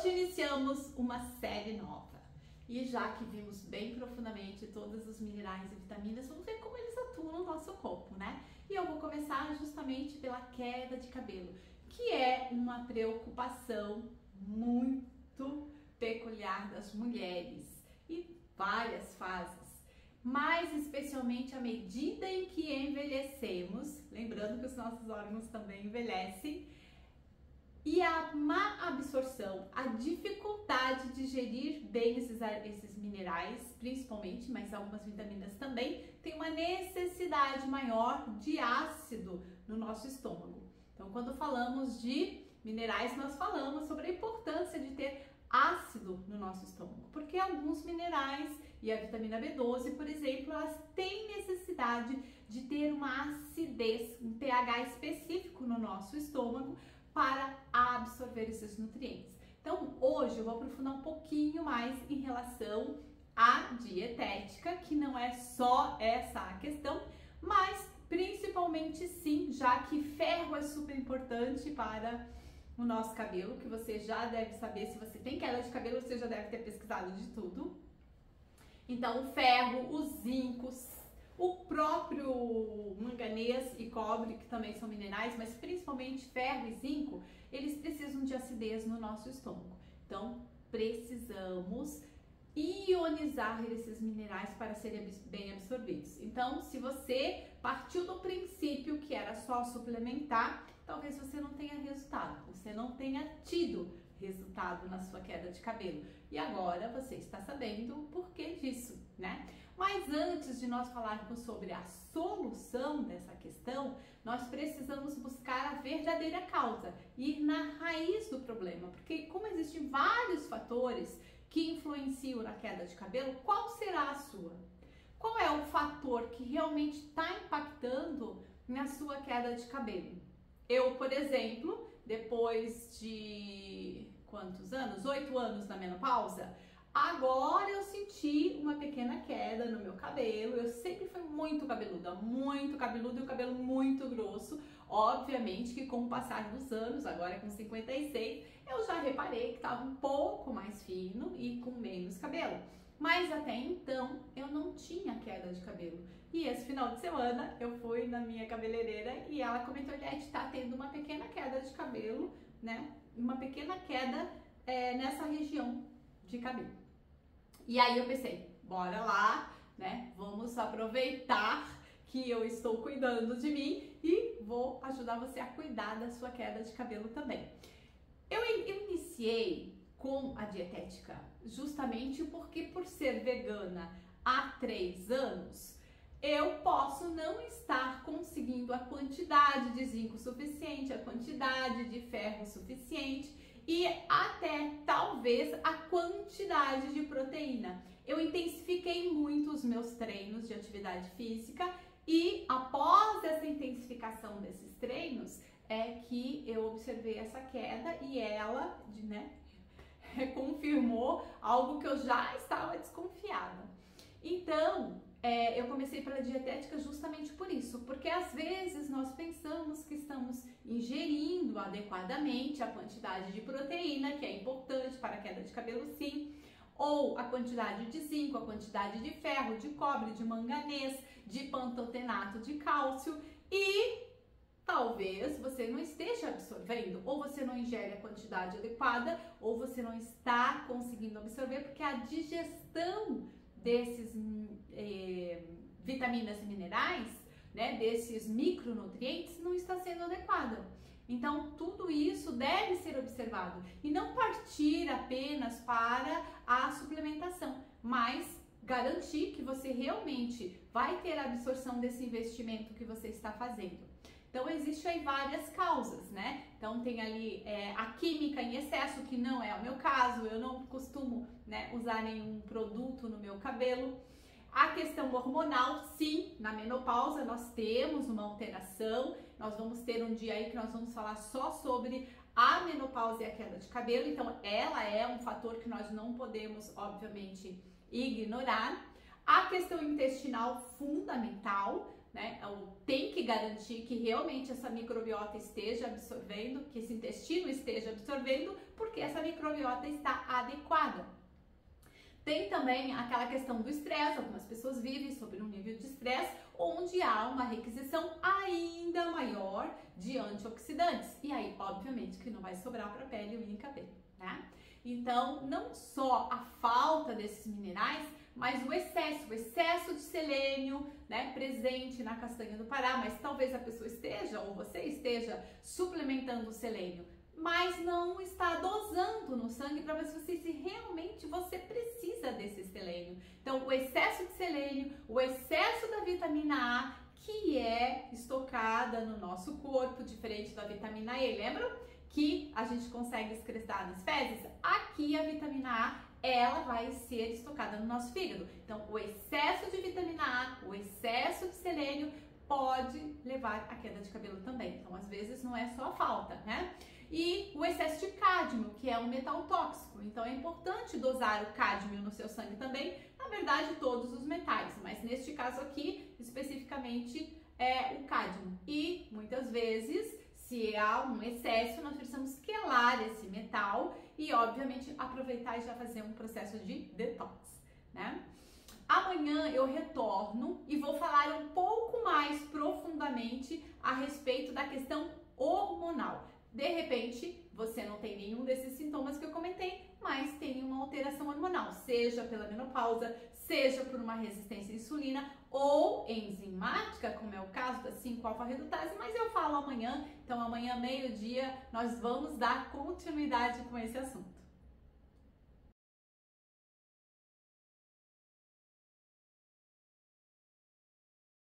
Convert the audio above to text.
Hoje iniciamos uma série nova e já que vimos bem profundamente todos os minerais e vitaminas, vamos ver como eles atuam no nosso corpo, né? E eu vou começar justamente pela queda de cabelo, que é uma preocupação muito peculiar das mulheres e várias fases, mas especialmente à medida em que envelhecemos, lembrando que os nossos órgãos também envelhecem, e a má absorção, a dificuldade de gerir bem esses minerais, principalmente, mas algumas vitaminas também, tem uma necessidade maior de ácido no nosso estômago. Então, quando falamos de minerais, nós falamos sobre a importância de ter ácido no nosso estômago, porque alguns minerais e a vitamina B12, por exemplo, elas têm necessidade de ter uma acidez, um pH específico no nosso estômago para absorver esses nutrientes. Então, hoje eu vou aprofundar um pouquinho mais em relação à dietética, que não é só essa a questão, mas principalmente sim, já que ferro é super importante para o nosso cabelo, que você já deve saber, se você tem queda de cabelo, você já deve ter pesquisado de tudo. Então, o ferro, o zinco, o próprio manganês e cobre, que também são minerais, mas principalmente ferro e zinco, eles precisam de acidez no nosso estômago. Então, precisamos ionizar esses minerais para serem bem absorvidos. Então, se você partiu do princípio que era só suplementar, talvez você não tenha resultado, você não tenha tido resultado na sua queda de cabelo. E agora você está sabendo o porquê disso, né? Mas antes de nós falarmos sobre a solução dessa questão, nós precisamos buscar a verdadeira causa, ir na raiz do problema, porque como existem vários fatores que influenciam na queda de cabelo, qual será a sua? Qual é o fator que realmente está impactando na sua queda de cabelo? Eu, por exemplo, depois de quantos anos? 8 anos na menopausa, agora eu senti uma pequena queda no meu cabelo. Eu sempre fui muito cabeluda e o cabelo muito grosso. Obviamente que com o passar dos anos, agora com 56, eu já reparei que estava um pouco mais fino e com menos cabelo. Mas até então eu não tinha queda de cabelo. E esse final de semana eu fui na minha cabeleireira e ela comentou: Eliette, tá tendo uma pequena queda de cabelo, né? Uma pequena queda nessa região de cabelo. E aí eu pensei, bora lá, né? Vamos aproveitar que eu estou cuidando de mim e vou ajudar você a cuidar da sua queda de cabelo também. Eu iniciei com a dietética justamente porque, por ser vegana há 3 anos, eu posso não estar conseguindo a quantidade de zinco suficiente, a quantidade de ferro suficiente e até talvez a quantidade de proteína. Eu intensifiquei muito os meus treinos de atividade física e após essa intensificação desses treinos é que eu observei essa queda e ela, né, confirmou algo que eu já estava desconfiada. Então, eu comecei pela dietética justamente por isso, porque às vezes nós pensamos que estamos ingerindo adequadamente a quantidade de proteína, que é importante para a queda de cabelo sim, ou a quantidade de zinco, a quantidade de ferro, de cobre, de manganês, de pantotenato de cálcio e talvez você não esteja absorvendo, ou você não ingere a quantidade adequada, ou você não está conseguindo absorver porque a digestão desses vitaminas e minerais, né, desses micronutrientes, não está sendo adequada. Então, tudo isso deve ser observado e não partir apenas para a suplementação, mas garantir que você realmente vai ter a absorção desse investimento que você está fazendo. Então, existem aí várias causas, né? Então, tem ali a química em excesso, que não é o meu caso, eu não costumo, né, usar nenhum produto no meu cabelo. A questão hormonal, sim, na menopausa nós temos uma alteração, nós vamos ter um dia aí que nós vamos falar só sobre a menopausa e a queda de cabelo, então ela é um fator que nós não podemos, obviamente, ignorar. A questão intestinal fundamental, né? Tem que garantir que realmente essa microbiota esteja absorvendo, que esse intestino esteja absorvendo, porque essa microbiota está adequada. Tem também aquela questão do estresse, algumas pessoas vivem sob um nível de estresse onde há uma requisição ainda maior de antioxidantes. E aí, obviamente, que não vai sobrar para a pele, unha e cabelo, né? Então, não só a falta desses minerais, mas o excesso de selênio, né, presente na castanha do Pará, mas talvez a pessoa esteja, ou você esteja, suplementando o selênio, mas não está dosando no sangue para ver se realmente você precisa desse selênio. Então, o excesso de selênio, o excesso da vitamina A, que é estocada no nosso corpo, diferente da vitamina E, lembram? Que a gente consegue excretar nas fezes? Aqui a vitamina A, ela vai ser estocada no nosso fígado. Então, o excesso de vitamina A, o excesso de selênio pode levar à queda de cabelo também. Então, às vezes, não é só a falta, né? E o excesso de cádmio, que é um metal tóxico. Então, é importante dosar o cádmio no seu sangue também. Na verdade, todos os metais, mas neste caso aqui, especificamente, é o cádmio. E, muitas vezes, se há um excesso, nós precisamos quelar esse metal e, obviamente, aproveitar e já fazer um processo de detox, né? Amanhã eu retorno e vou falar um pouco mais profundamente a respeito da questão hormonal. De repente, você não tem nenhum desses sintomas que eu comentei, mas tem uma alteração hormonal, seja pela menopausa, seja por uma resistência à insulina ou enzimática, como é o caso da 5-alfa-redutase, mas eu falo amanhã. Então, amanhã, meio-dia, nós vamos dar continuidade com esse assunto.